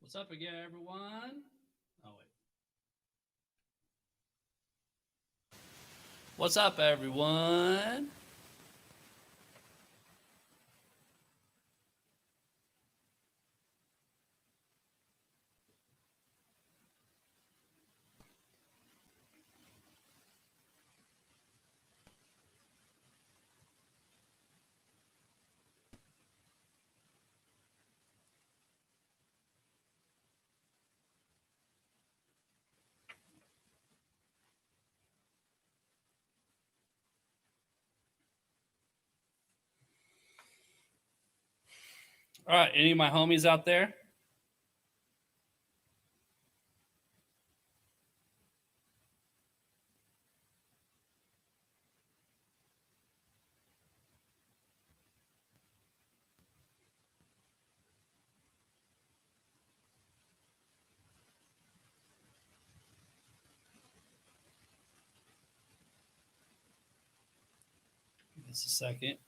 What's up again, everyone? Oh, wait. What's up, everyone? All right, any of my homies out there? Just a second.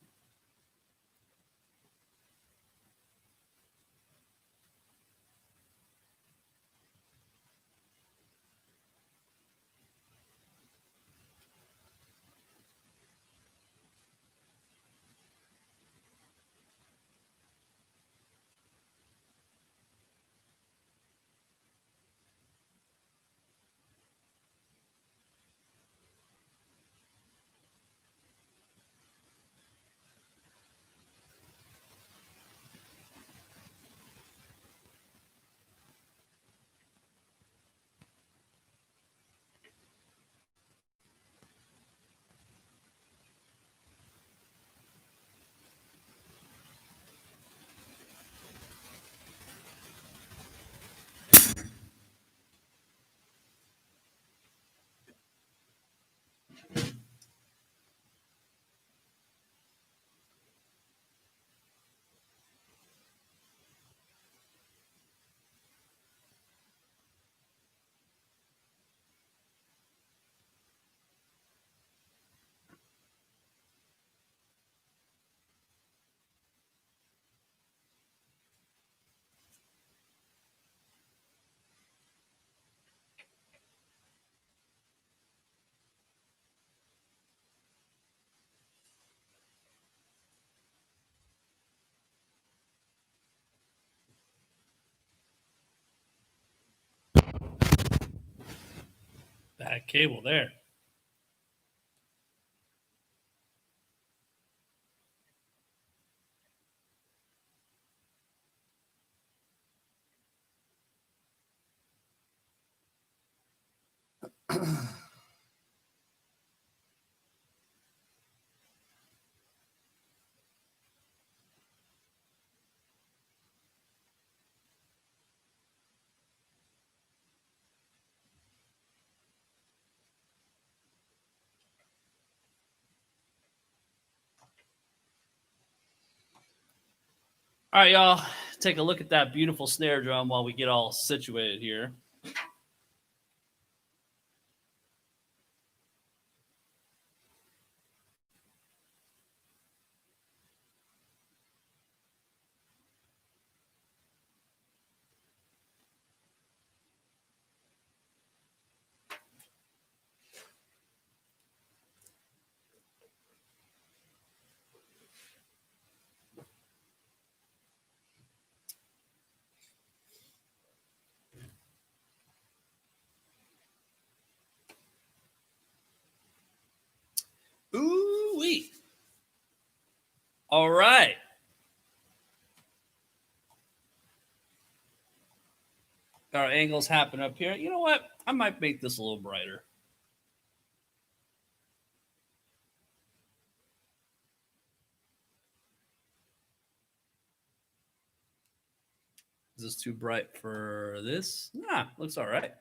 Bad cable there. All right, y'all, take a look at that beautiful snare drum while we get all situated here. Ooh wee! All right. Our angles happen up here. You know what? I might make this a little brighter. Is this too bright for this? Nah, looks all right.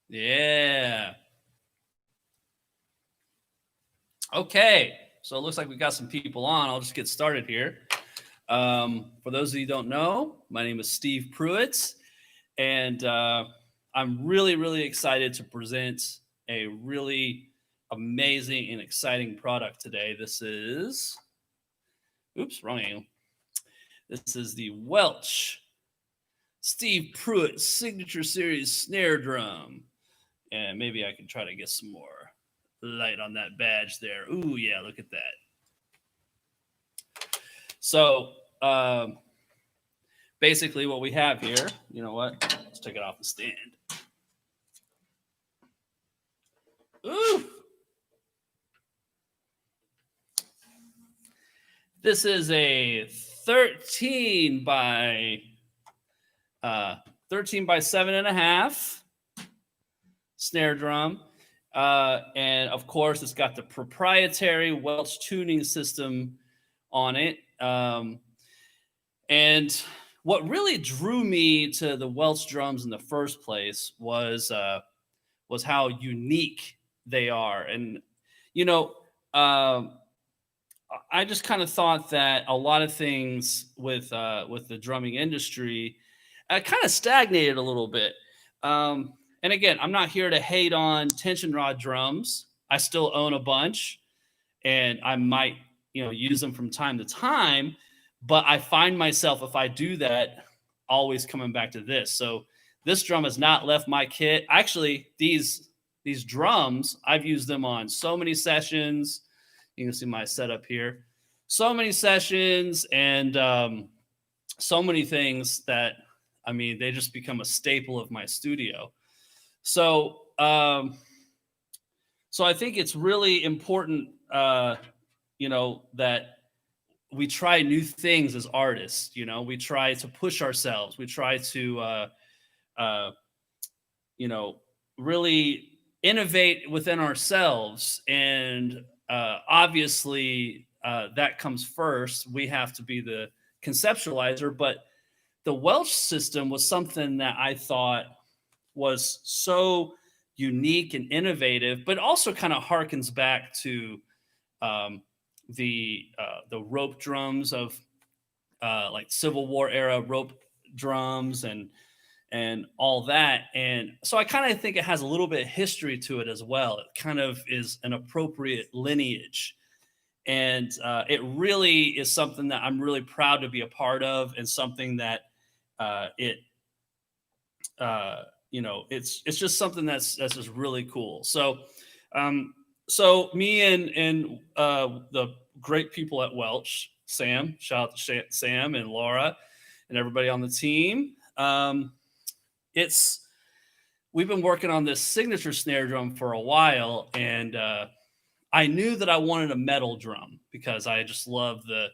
Yeah. Okay. So it looks like we got some people on. I'll just get started here. For those of you who don't know, my name is Steve Pruitt, and I'm really, really excited to present a really amazing and exciting product today. This is, wrong angle. This is the Welch Steve Pruitt signature series snare drum. And maybe I can try to get some more light on that badge there. Ooh, yeah, look at that. So basically what we have here, you know what? Let's take it off the stand. Ooh. This is a 13 by 7.5 snare drum. And of course, it's got the proprietary Welch tuning system on it. And what really drew me to the Welch drums in the first place was how unique they are. And, you know, I just kind of thought that a lot of things with the drumming industry kind of stagnated a little bit. And again, I'm not here to hate on tension rod drums. I still own a bunch, and I might use them from time to time. But I find myself, if I do that, always coming back to this. So this drum has not left my kit. Actually, these drums, I've used them on so many sessions. You can see my setup here. So many sessions and so many things that, I mean, they just become a staple of my studio. So, so I think it's really important, that we try new things as artists. We try to push ourselves. We try to, really innovate within ourselves. And obviously, that comes first. We have to be the conceptualizer. But the Welch system was something that I thought was so unique and innovative, but also kind of harkens back to the rope drums of like Civil War era rope drums and all that. And so I kind of think it has a little bit of history to it as well. It kind of is an appropriate lineage. And it really is something that I'm really proud to be a part of, and something that it's just something that's just really cool. So so me and the great people at Welch, Sam, shout out to Sam and Laura and everybody on the team. We've been working on this signature snare drum for a while, and I knew that I wanted a metal drum because I just love the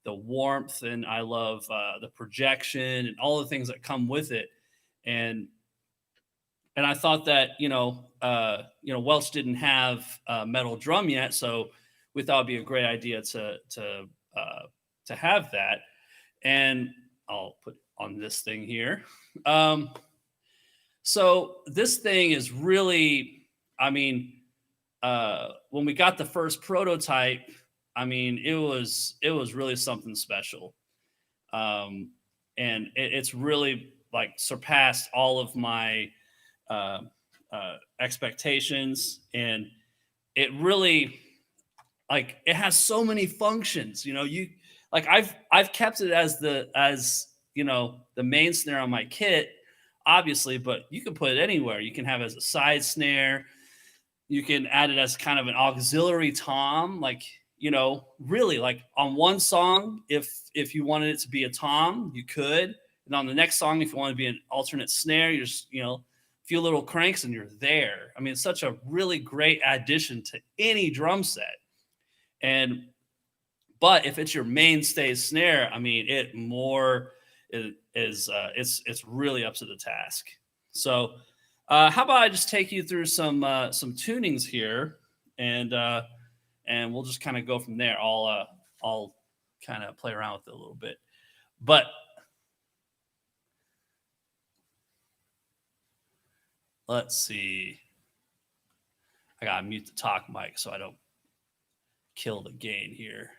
warmth, and I love the projection and all the things that come with it. And I thought that Welch didn't have a metal drum yet, so we thought it'd be a great idea to have that. And I'll put on this thing here. So this thing is really, I mean, when we got the first prototype, I mean, it was really something special. And it's really like surpassed all of my expectations. And it really, like, it has so many functions, I've kept it as the main snare on my kit, obviously, but you can put it anywhere. You can have it as a side snare. You can add it as kind of an auxiliary tom, really, like on one song, if you wanted it to be a tom, you could. And on the next song, if you want to be an alternate snare, you're just, a few little cranks and you're there. I mean, it's such a really great addition to any drum set. But if it's your mainstay snare, I mean, it's really up to the task. So how about I just take you through some tunings here, and we'll just kind of go from there. I'll kind of play around with it a little bit, but let's see. I gotta mute the talk mic so I don't kill the gain here.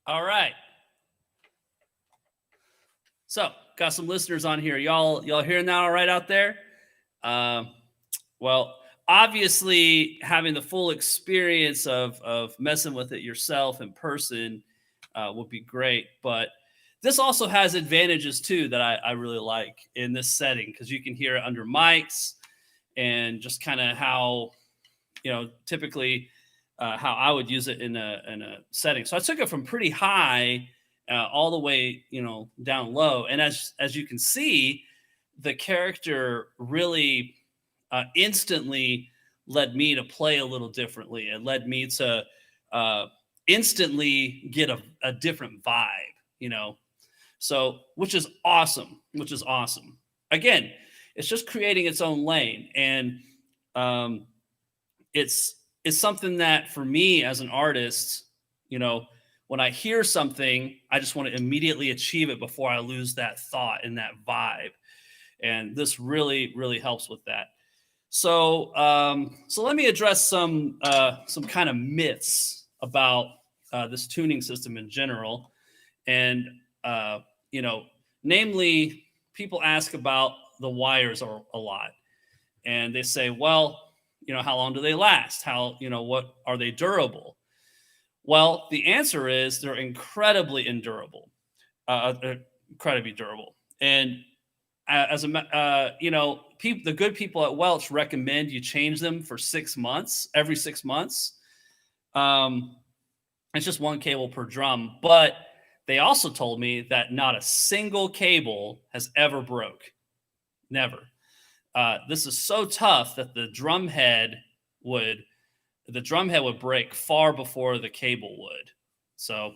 All right. So, got some listeners on here. Y'all hearing that all right out there? Um, well, obviously, having the full experience of messing with it yourself in person would be great. But this also has advantages too that I really like in this setting because you can hear it under mics and just kind of how typically how I would use it in a setting. So I took it from pretty high all the way down low, and as you can see, the character really instantly led me to play a little differently. It led me to uh, instantly get a different vibe, you know. So which is awesome. Again, it's just creating its own lane, and um, it's something that for me as an artist, you know, when I hear something, I just want to immediately achieve it before I lose that thought and that vibe. And this really helps with that. So let me address some kind of myths about this tuning system in general, and uh, you know, namely, people ask about the wires a lot, and they say, well, how long do they last? What are they durable? Well, the answer is they're incredibly endurable, incredibly durable. And as a the good people at Welch recommend you change them for 6 months, every 6 months. Um, it's just one cable per drum, but they also told me that not a single cable has ever broke, never. This is so tough that would the drum head would break far before the cable would. So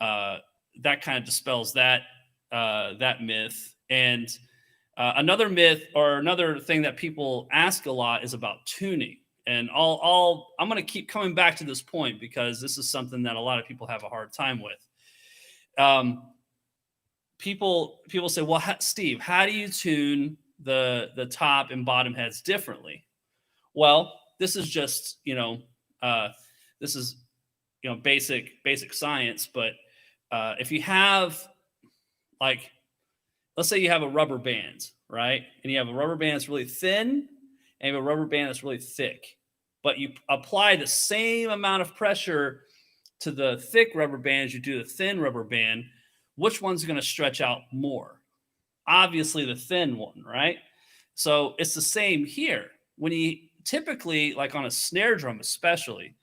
uh, that kind of dispels that myth. And another myth or another thing that people ask a lot is about tuning. And I'm going to keep coming back to this point because this is something that a lot of people have a hard time with. Um, people say, "Well, Steve, how do you tune the top and bottom heads differently?" Well, this is just this is basic science. But if you have, like, let's say you have a rubber band, right? And you have a rubber band that's really thin and you have a rubber band that's really thick, but you apply the same amount of pressure to the thick rubber band as you do the thin rubber band. Which one's going to stretch out more? Obviously the thin one, right? So it's the same here. When you typically, like on a snare drum especially,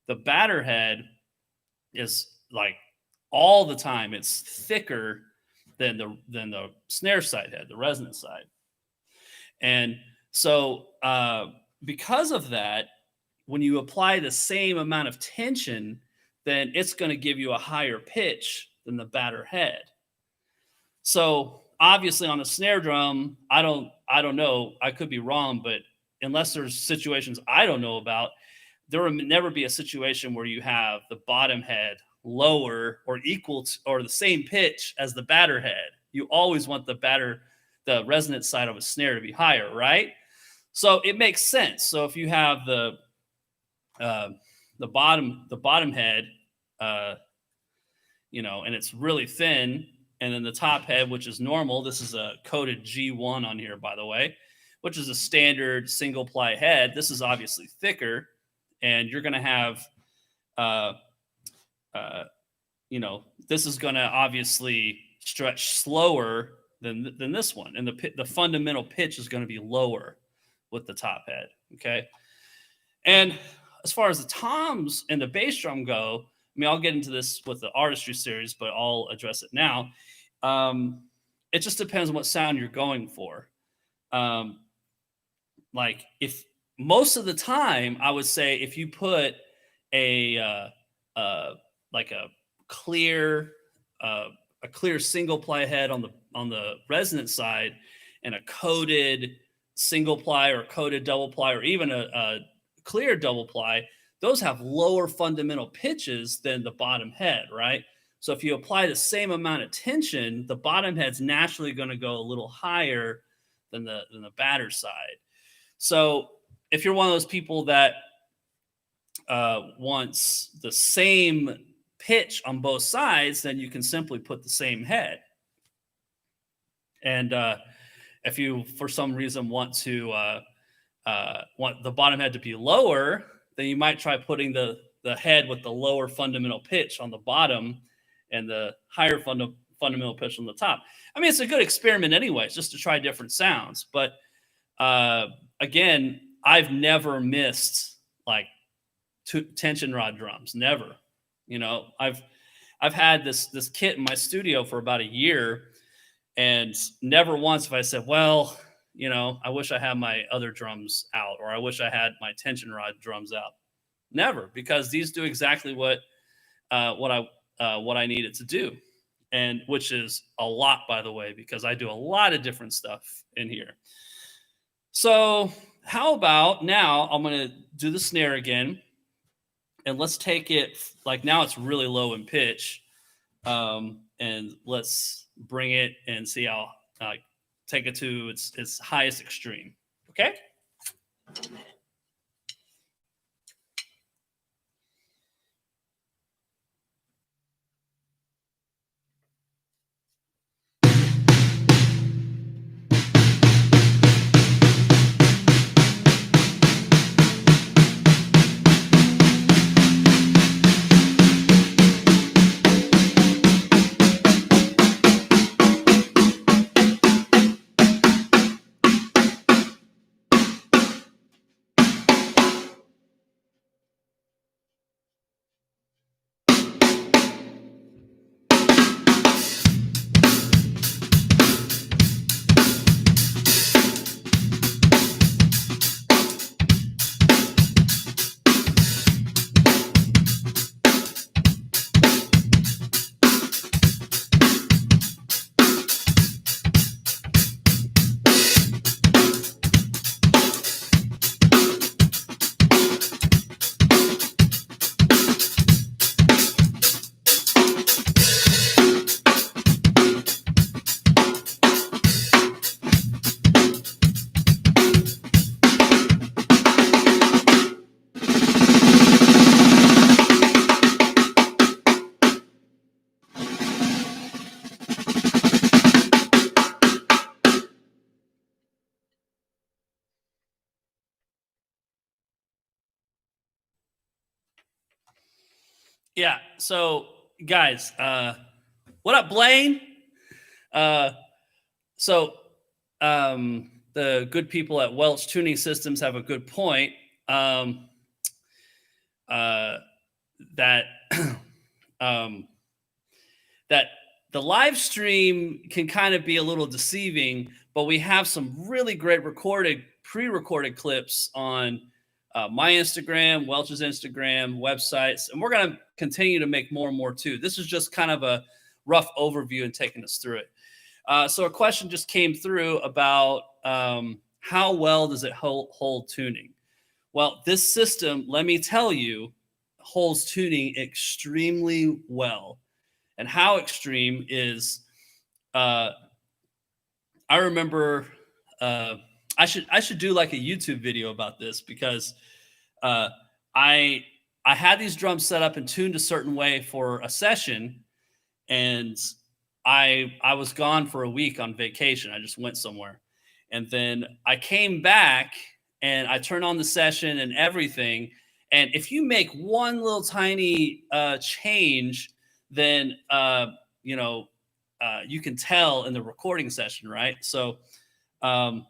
the batter head is like all the time it's thicker than the snare side head, the resonant side. And so because of that, when you apply the same amount of tension, then it's going to give you a higher pitch than the batter head. So obviously on a snare drum, I don't know, I could be wrong, but unless there's situations I don't know about, there will never be a situation where you have the bottom head lower or equal to, or the same pitch as the batter head. You always want the resonant side of a snare to be higher, right? So it makes sense. So if you have uh, the bottom head, uh, and it's really thin, and then the top head, which is normal. This is a coded G1 on here, by the way, which is a standard single ply head. This is obviously thicker, and you're going to have, uh, uh, this is going to obviously stretch slower than this one, and the fundamental pitch is going to be lower with the top head. Okay, and as far as the toms and the bass drum go, I mean, I'll get into this with the Artistry series, but I'll address it now. Um, it just depends on what sound you're going for. Um, like, if most of the time, I would say if you put a like clear uh, a clear single ply head on the resonant side and a coated single ply or coated double ply or even a clear double ply, those have lower fundamental pitches than the bottom head, right? So if you apply the same amount of tension, the bottom head's naturally going to go a little higher than the batter side. So if you're one of those people that wants the same pitch on both sides, then you can simply put the same head. And if you, for some reason, want the bottom head to be lower, then you might try putting the head with the lower fundamental pitch on the bottom and the higher fundamental pitch on the top. I mean, it's a good experiment anyways, just to try different sounds. But again, I've never missed like tension rod drums. Never. You know, I've had this kit in my studio for about a year, and never once have I said, well, you know, I wish I had my other drums out, or I wish I had my tension rod drums out. Never, because these do exactly what I need it to do, and which is a lot, by the way, because I do a lot of different stuff in here. So how about now I'm going to do the snare again, and let's take it like now it's really low in pitch, and let's bring it and see how take it to its highest extreme. Okay. Yeah. So, guys, what up, Blaine? Uh, so, the good people at Welch Tuning Systems have a good point. That that the live stream can kind of be a little deceiving, but we have some really great pre-recorded clips on my Instagram, Welch's Instagram, websites, and we're going to continue to make more and more too. This is just kind of a rough overview and taking us through it. So a question just came through about how well does it hold tuning? Well, this system, let me tell you, holds tuning extremely well. And how extreme is, I remember, I should do like a YouTube video about this, because I had these drums set up and tuned a certain way for a session, and I was gone for a week on vacation. I just went somewhere, and then I came back and I turned on the session and everything. And if you make one little tiny change, then you can tell in the recording session, right? So I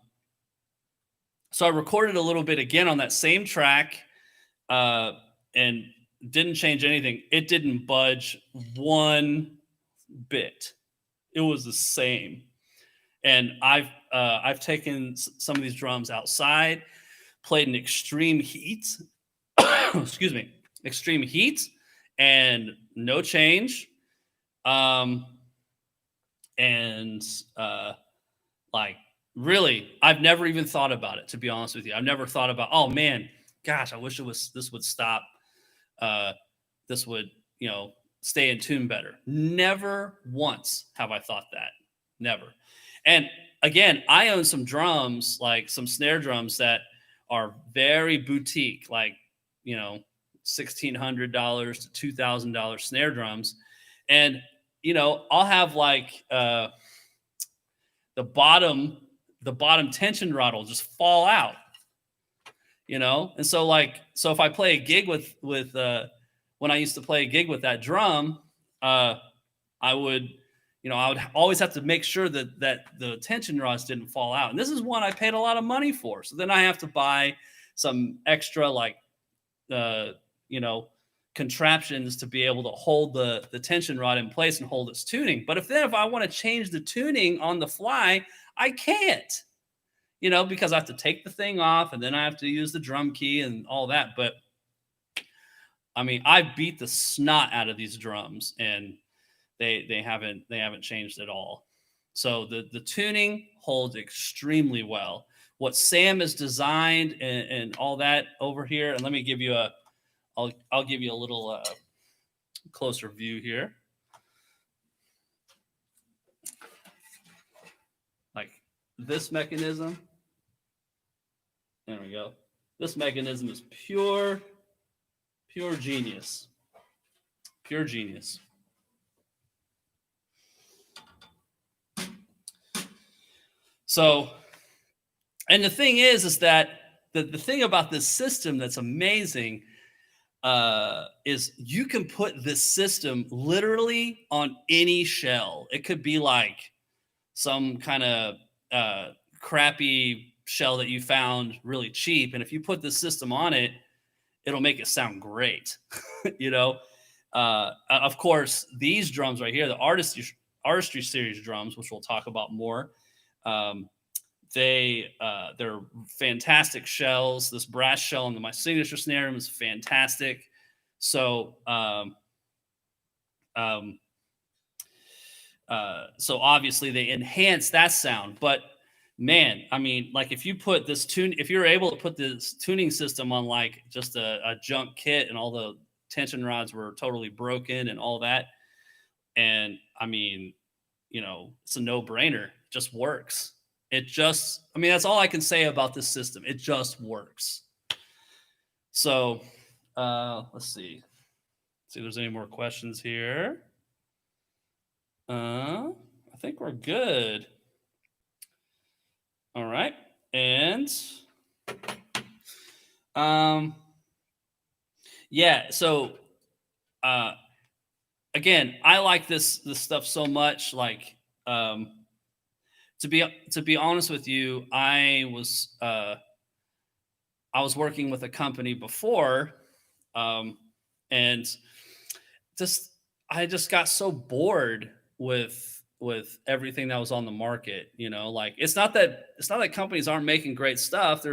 recorded a little bit again on that same track, and didn't change anything. It didn't budge one bit. It was the same. And I've taken some of these drums outside, played in extreme heat, excuse me, extreme heat, and no change. Like, really, I've never even thought about it, to be honest with you. I've never thought about, oh man, gosh, I wish this would stop. This would, stay in tune better. Never once have I thought that. Never. And again, I own some drums, like some snare drums that are very boutique, like, $1,600 to $2,000 snare drums, and I'll have like the bottom the bottom tension rod will just fall out, and so if I play a gig with when I used to play a gig with that drum, uh I would I would always have to make sure that the tension rods didn't fall out, and this is one I paid a lot of money for, so then I have to buy some extra, like, uh you know contraptions to be able to hold the tension rod in place and hold its tuning. But if I want to change the tuning on the fly, I can't, because I have to take the thing off and then I have to use the drum key and all that. But I mean, I beat the snot out of these drums, and they haven't changed at all. So the tuning holds extremely well. What Sam has designed and all that over here, and let me give you I'll give you a little closer view here. Like this mechanism. There we go. This mechanism is pure genius. Pure genius. So, and the thing is that the thing about this system that's amazing is you can put this system literally on any shell. It could be like some kind of crappy shell that you found really cheap, and if you put this system on it, it'll make it sound great. Of course, these drums right here, the Artistry series drums, which we'll talk about more, they're fantastic shells. This brass shell in my signature snare drum is fantastic. So so obviously they enhance that sound. But man, I mean, like if you're able to put this tuning system on like just a junk kit and all the tension rods were totally broken and all that, and I mean, it's a no-brainer. It just works. That's all I can say about this system. It just works. So let's see if there's any more questions here. I think we're good. All right. And yeah, so again, I like this stuff so much. Like to be honest with you, I was working with a company before, and I just got so bored with everything that was on the market. Like it's not that companies aren't making great stuff.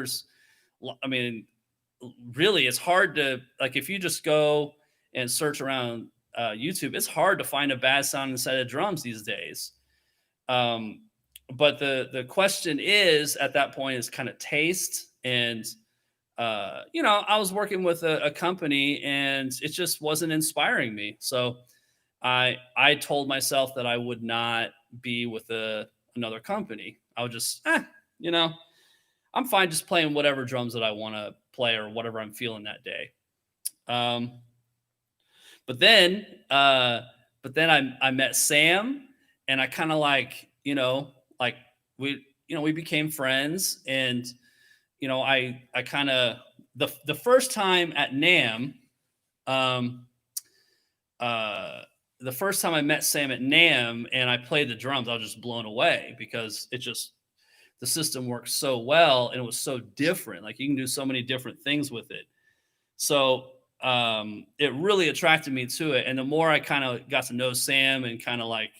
Really, it's hard to, like, if you just go and search around YouTube, it's hard to find a bad sounding set of drums these days. But the question is, at that point, is kind of taste. And I was working with a company and it just wasn't inspiring me. So I told myself that I would not be with another company. I would just, I'm fine just playing whatever drums that I want to play or whatever I'm feeling that day. But then I met Sam, and I kind of like we became friends, and I kind of the first time at Namm, the first time I met Sam at Namm and I played the drums, I was just blown away because the system works so well and it was so different. Like you can do so many different things with it. So it really attracted me to it. And the more I kind of got to know Sam and kind of like,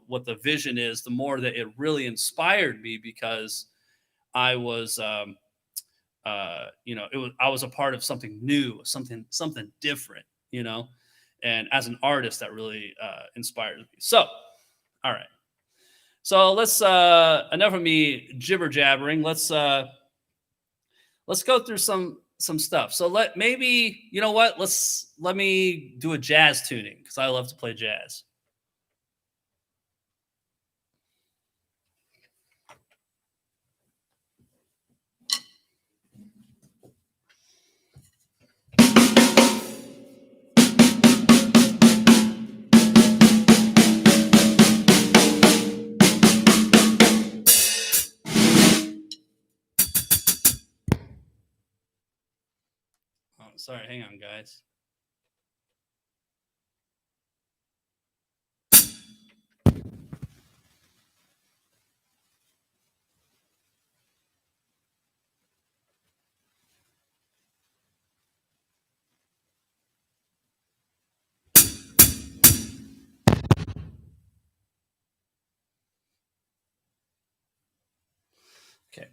what the vision is, the more that it really inspired me, because I was, I was a part of something new, something different, and as an artist, that really inspires me. So, all right. So let's enough of me jibber jabbering. Let's go through some stuff. So let me do a jazz tuning, because I love to play jazz. Sorry, hang on, guys. Okay.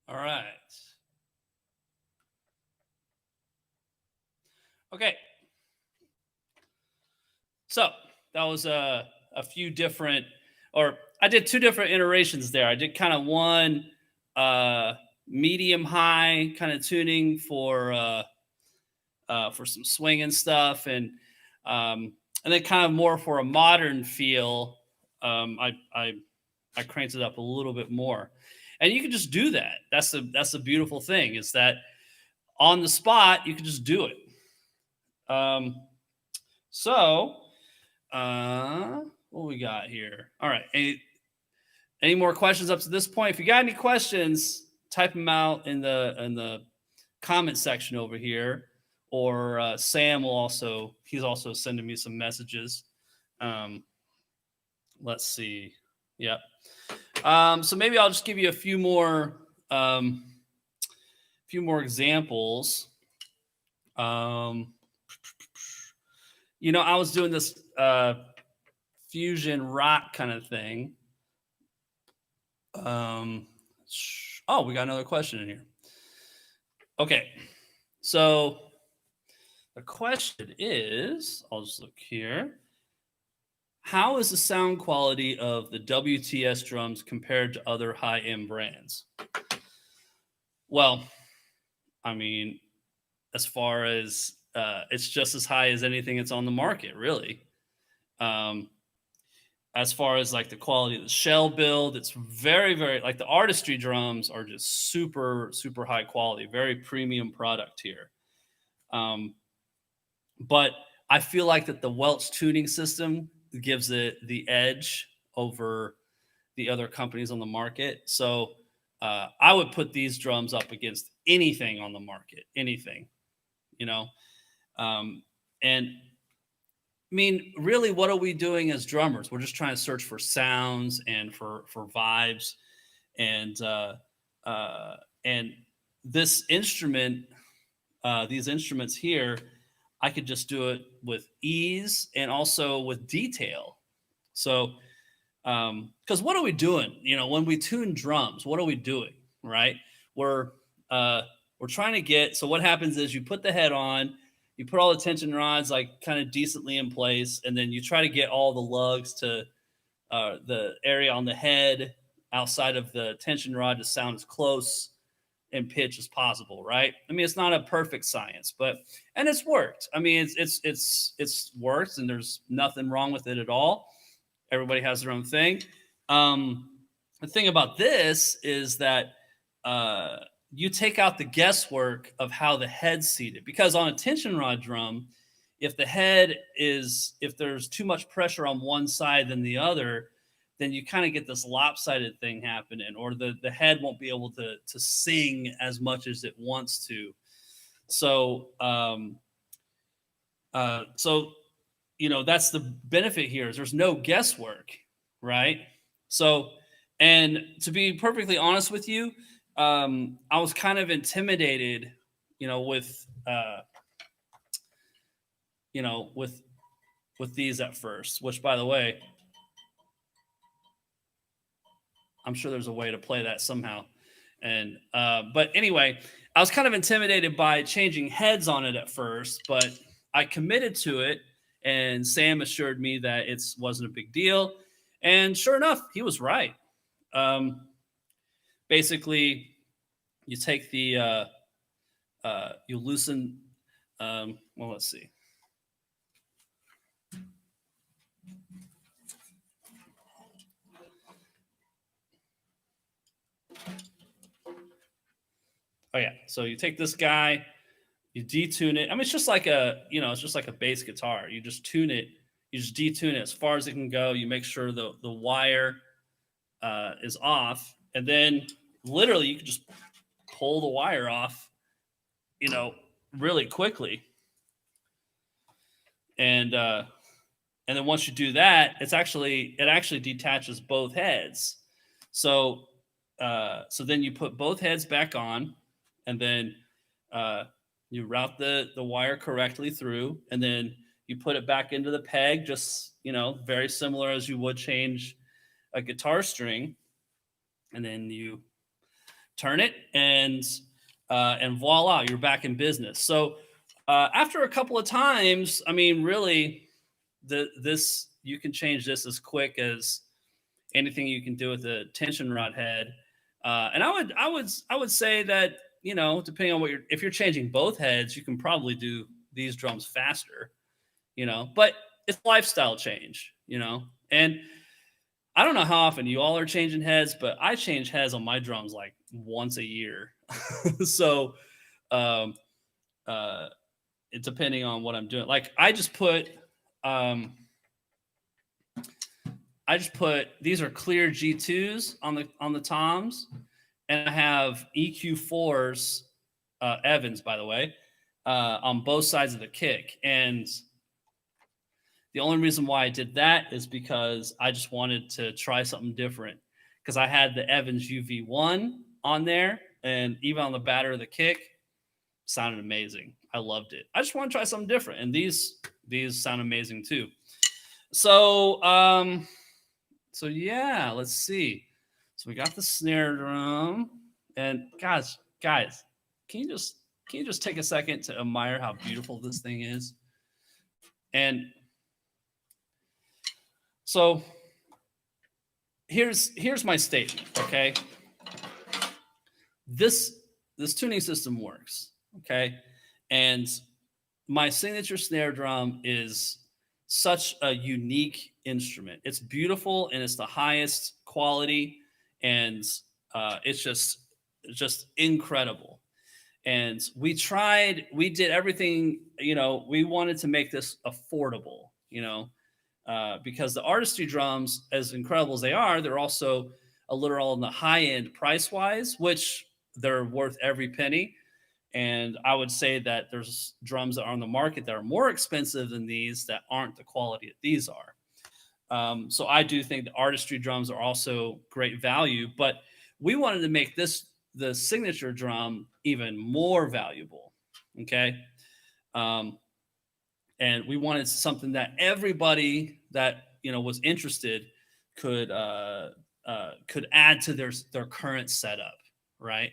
All right. Okay. So that was a few different, or I did two different iterations there. I did kind of one uh, medium high kind of tuning for some swing and stuff, and then kind of more for a modern feel. I cranked it up a little bit more, and you can just do that. That's the beautiful thing is that on the spot you can just do it. Um, so what we got here? All right. Any more questions up to this point? If you got any questions, type them out in the comment section over here, or Sam will also he's also sending me some messages. Um, let's see. Yep. So maybe I'll just give you a few more examples. Um, I was doing this fusion rock kind of thing. Oh, we got another question in here. Okay, so the question is, I'll just look here. How is the sound quality of the WTS drums compared to other high-end brands? Well, I mean, as far as it's just as high as anything that's on the market, really. Um, as far as like the quality of the shell build, it's very, very like the Artistry drums are just super, super high quality, very premium product here. Um, but I feel like that the Welch tuning system gives it the edge over the other companies on the market. So I would put these drums up against anything on the market, anything, you know. And I mean, really, what are we doing as drummers? We're just trying to search for sounds and for vibes, and uh, and this instrument, these instruments here, I could just do it with ease and also with detail. So, because what are we doing? You know, when we tune drums, what are we doing? Right? We're uh, we're trying to get. So what happens is you put the head on, you put all the tension rods like kind of decently in place, and then you try to get all the lugs to the area on the head outside of the tension rod to sound as close and pitch as possible, right? I mean, it's not a perfect science, but and it's worked. I mean, it's worked, and there's nothing wrong with it at all. Everybody has their own thing. Um, the thing about this is that uh, you take out the guesswork of how the head's seated, because on a tension rod drum, if there's too much pressure on one side than the other, then you kind of get this lopsided thing happening, or the head won't be able to sing as much as it wants to. So so you know, that's the benefit here, is there's no guesswork, right? So, and to be perfectly honest with you, I was kind of intimidated, you know, you know, with these at first, which, by the way, I'm sure there's a way to play that somehow. And but anyway, I was kind of intimidated by changing heads on it at first, but I committed to it, and Sam assured me that it wasn't a big deal. And sure enough, he was right. Basically, you take the you loosen. Well, let's see. Oh yeah. So you take this guy, you detune it. I mean, it's just like it's just like a bass guitar. You just tune it. You just detune it as far as it can go. You make sure the wire is off, and then literally you can just pull the wire off, you know, really quickly. And then once you do that, it actually detaches both heads. So so then you put both heads back on, and then uh, you route the wire correctly through, and then you put it back into the peg, just, you know, very similar as you would change a guitar string, and then you turn it, and voila, you're back in business. So after a couple of times, I mean, really, this you can change this as quick as anything you can do with a tension rod head. And I would say that, you know, depending on if you're changing both heads, you can probably do these drums faster, you know. But it's lifestyle change, you know. And I don't know how often you all are changing heads, but I change heads on my drums like once a year. So um, uh, depending on what I'm doing, like um, I just put these are clear G2s on the toms, and I have EQ4s, Evans, by the way, on both sides of the kick. And the only reason why I did that is because I just wanted to try something different, because I had the Evans UV1 on there, and even on the batter of the kick, sounded amazing. I loved it. I just want to try something different, and these sound amazing too. So so yeah, let's see. So we got the snare drum, and guys, can you just take a second to admire how beautiful this thing is? And so here's my statement, okay? This tuning system works, okay? And my signature snare drum is such a unique instrument. It's beautiful, and it's the highest quality, and it's just incredible. And we did everything, you know, we wanted to make this affordable, you know, because the Artistry drums, as incredible as they are, they're also a little on the high end price wise, which they're worth every penny. And I would say that there's drums that are on the market that are more expensive than these that aren't the quality that these are. So I do think the artistry drums are also great value, but we wanted to make this the signature drum even more valuable. Okay. Um, and we wanted something that everybody that was interested could could add to their current setup, right?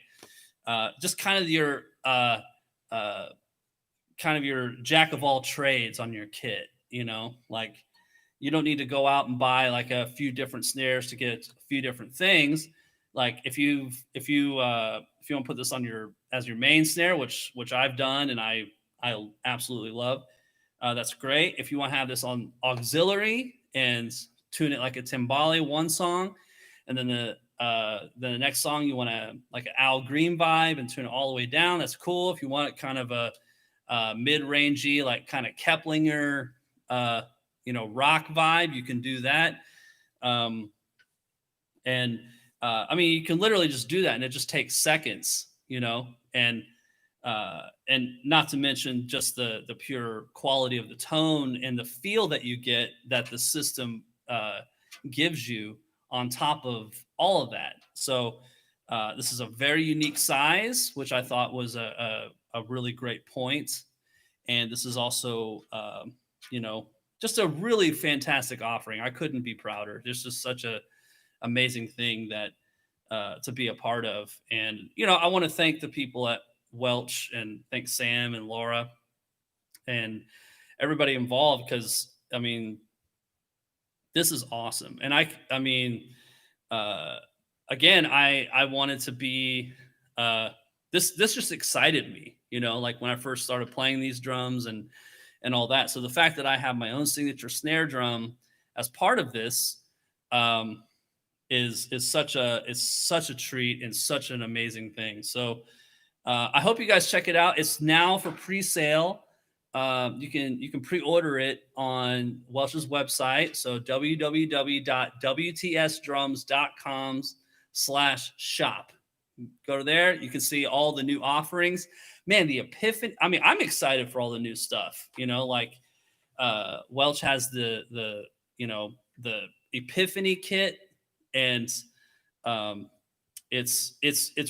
Just uh, kind of your jack of all trades on your kit. Like you don't need to go out and buy like a few different snares to get a few different things. Like if you want to put this on your as your main snare, which I've done and I absolutely love, that's great. If you want to have this on auxiliary and tune it like a timbale one song, and then the next song you want to like an Al Green vibe and tune it all the way down, that's cool. If you want kind of a mid-rangey, like kind of Keplinger, rock vibe, you can do that. Um, and I mean, you can literally just do that, and it just takes seconds, and not to mention just the pure quality of the tone and the feel that you get that the system gives you on top of all of that. So this is a very unique size, which I thought was a really great point. And this is also, just a really fantastic offering. I couldn't be prouder. This is such a amazing thing that to be a part of. And I want to thank the people at Welch and thank Sam and Laura and everybody involved, because I mean this is awesome. And I mean uh, again, I wanted to be this just excited me, like when I first started playing these drums and all that. So the fact that I have my own signature snare drum as part of this um, is such a treat and such an amazing thing. So I hope you guys check it out. It's now for pre-sale. You can pre-order it on Welch's website. So www.wtsdrums.com/shop. Go there. You can see all the new offerings. Man, the Epiphany. I mean, I'm excited for all the new stuff. Like Welch has the Epiphany kit, and um, it's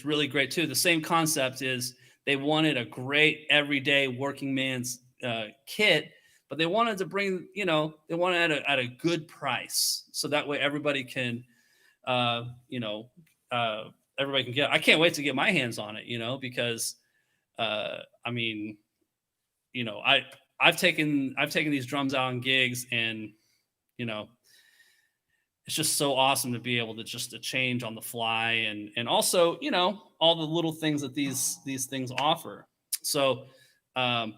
really great too. The same concept is they wanted a great everyday working man's kit, but they wanted to bring, they wanted at a good price, so that way everybody can, uh, you know, uh, everybody can get. I can't wait to get my hands on it, because I mean, I've taken these drums out on gigs, and you know, it's just so awesome to be able to just to change on the fly, and also all the little things that these things offer. So um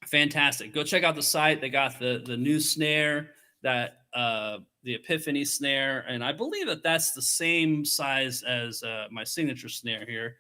fantastic. Go check out the site. They got the new snare, that the Epiphany snare, and I believe that that's the same size as my signature snare here.